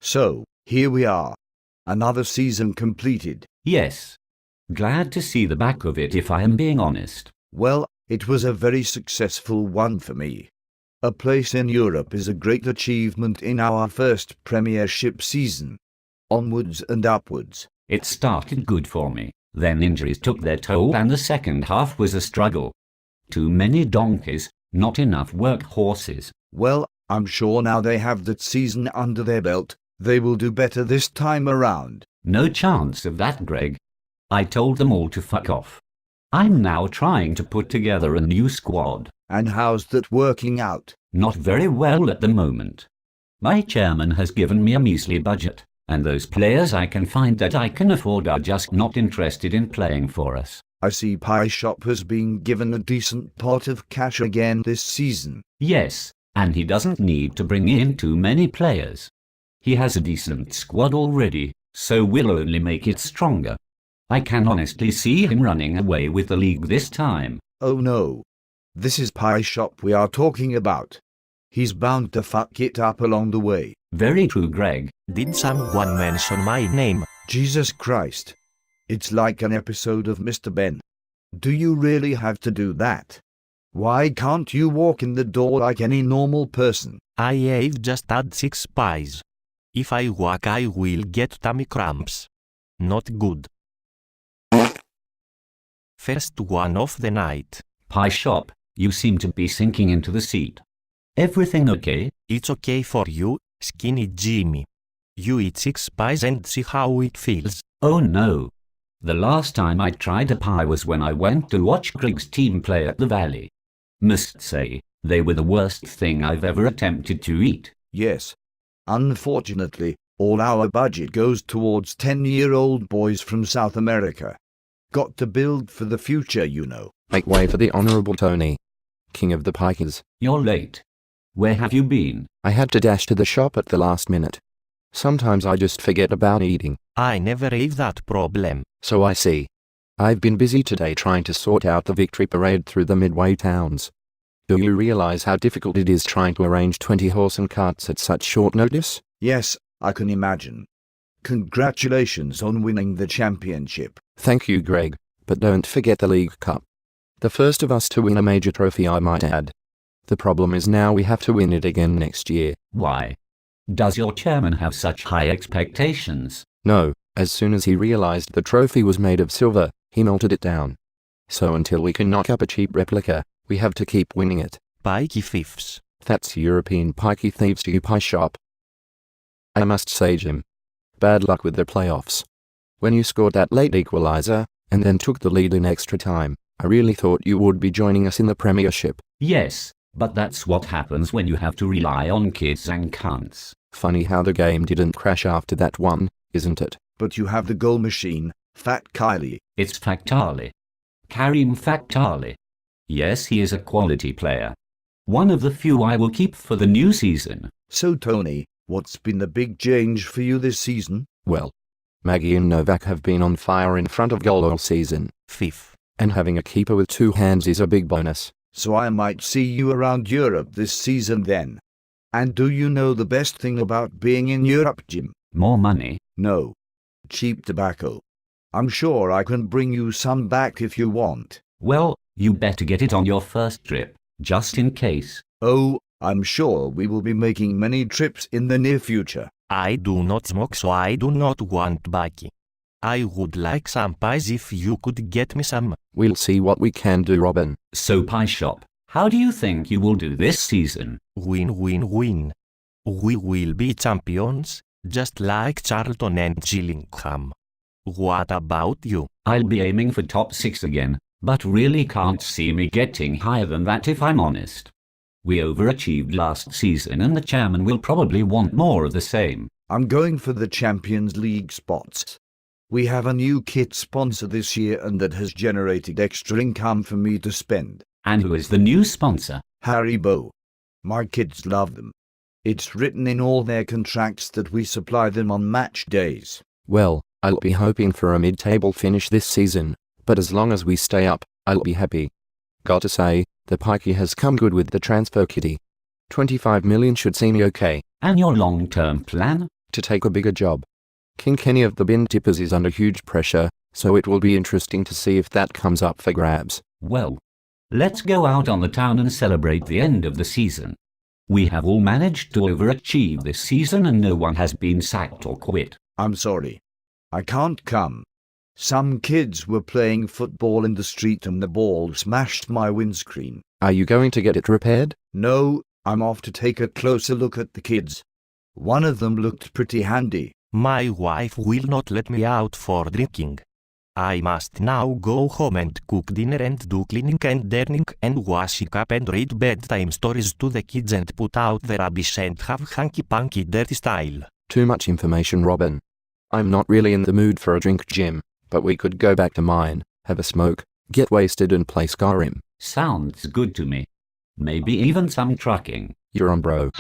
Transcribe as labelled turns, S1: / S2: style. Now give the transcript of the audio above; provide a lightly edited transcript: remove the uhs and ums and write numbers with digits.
S1: So, here we are. Another season completed.
S2: Yes. Glad to see the back of it if I am being honest.
S1: Well, it was a very successful one for me. A place in Europe is a great achievement in our first Premiership season. Onwards and upwards.
S2: It started good for me, then injuries took their toll and the second half was a struggle. Too many donkeys, not enough workhorses.
S1: Well, I'm sure now they have that season under their belt, they will do better this time around.
S2: No chance of that, Greg. I told them all to fuck off. I'm now trying to put together a new squad.
S1: And how's that working out?
S2: Not very well at the moment. My chairman has given me a measly budget, and those players I can find that I can afford are just not interested in playing for us.
S1: I see Pie Shop has been given a decent pot of cash again this season.
S2: Yes, and he doesn't need to bring in too many players. He has a decent squad already, so we'll only make it stronger. I can honestly see him running away with the league this time.
S1: Oh no. This is Pie Shop we are talking about. He's bound to fuck it up along the way.
S2: Very true, Greg.
S3: Did someone mention my name?
S1: Jesus Christ. It's like an episode of Mr. Ben. Do you really have to do that? Why can't you walk in the door like any normal person?
S3: I have just had 6 pies. If I walk I will get tummy cramps. Not good. First one of the night.
S2: Pie Shop, you seem to be sinking into the seat. Everything okay?
S3: It's okay for you, Skinny Jimmy. You eat 6 pies and see how it feels.
S2: Oh no. The last time I tried a pie was when I went to watch Greg's team play at the Valley. Must say, they were the worst thing I've ever attempted to eat.
S1: Yes. Unfortunately, all our budget goes towards 10-year-old boys from South America. Got to build for the future, you know.
S4: Make way for the Honourable Tony, King of the Pikers.
S2: You're late. Where have you been?
S4: I had to dash to the shop at the last minute. Sometimes I just forget about eating.
S3: I never have that problem.
S4: So I see. I've been busy today trying to sort out the victory parade through the Midway towns. Do you realize how difficult it is trying to arrange 20 horse and carts at such short notice?
S1: Yes, I can imagine. Congratulations on winning the championship.
S4: Thank you, Greg, but don't forget the League Cup. The first of us to win a major trophy, I might add. The problem is now we have to win it again next year.
S2: Why? Does your chairman have such high expectations?
S4: No, as soon as he realized the trophy was made of silver, he melted it down. So until we can knock up a cheap replica, we have to keep winning it.
S3: Pikey thieves.
S4: That's European pikey thieves to you, Pie Shop. I must say, Jim, bad luck with the playoffs. When you scored that late equalizer, and then took the lead in extra time, I really thought you would be joining us in the Premiership.
S2: Yes, but that's what happens when you have to rely on kids and cunts.
S4: Funny how the game didn't crash after that one, isn't it?
S1: But you have the goal machine, Fat Kylie.
S2: It's Factali. Karim Factali. Yes, he is a quality player. One of the few I will keep for the new season.
S1: So Tony, what's been the big change for you this season?
S4: Well, Maggie and Novak have been on fire in front of goal all season.
S3: Fifth.
S4: And having a keeper with 2 hands is a big bonus.
S1: So I might see you around Europe this season then. And do you know the best thing about being in Europe, Jim?
S2: More money?
S1: No. Cheap tobacco. I'm sure I can bring you some back if you want.
S2: Well, you better get it on your first trip, just in case.
S1: Oh, I'm sure we will be making many trips in the near future.
S3: I do not smoke, so I do not want tobacco. I would like some pies if you could get me some.
S4: We'll see what we can do, Robin.
S2: So Pie Shop, how do you think you will do this season?
S3: Win, win, win. We will be champions, just like Charlton and Gillingham. What about you?
S2: I'll be aiming for top 6 again, but really can't see me getting higher than that if I'm honest. We overachieved last season and the chairman will probably want more of the same.
S1: I'm going for the Champions League spots. We have a new kit sponsor this year and that has generated extra income for me to spend.
S2: And who is the new sponsor?
S1: Haribo. My kids love them. It's written in all their contracts that we supply them on match days.
S4: Well, I'll be hoping for a mid-table finish this season, but as long as we stay up, I'll be happy. Got to say, the Pikey has come good with the transfer kitty. 25 million should seem okay.
S2: And your long-term plan?
S4: to take a bigger job. King Kenny of the bin tippers is under huge pressure, so it will be interesting to see if that comes up for grabs.
S2: Well, let's go out on the town and celebrate the end of the season. We have all managed to overachieve this season and no one has been sacked or quit.
S1: I'm sorry. I can't come. Some kids were playing football in the street and the ball smashed my windscreen.
S4: Are you going to get it repaired?
S1: No, I'm off to take a closer look at the kids. One of them looked pretty handy.
S3: My wife will not let me out for drinking. I must now go home and cook dinner and do cleaning and ironing and washing up and read bedtime stories to the kids and put out the rubbish and have hanky-panky dirty style.
S4: Too much information, Robin. I'm not really in the mood for a drink, Jim, but we could go back to mine, have a smoke, get wasted and play Skyrim.
S2: Sounds good to me. Maybe even some trucking.
S4: You're on, bro.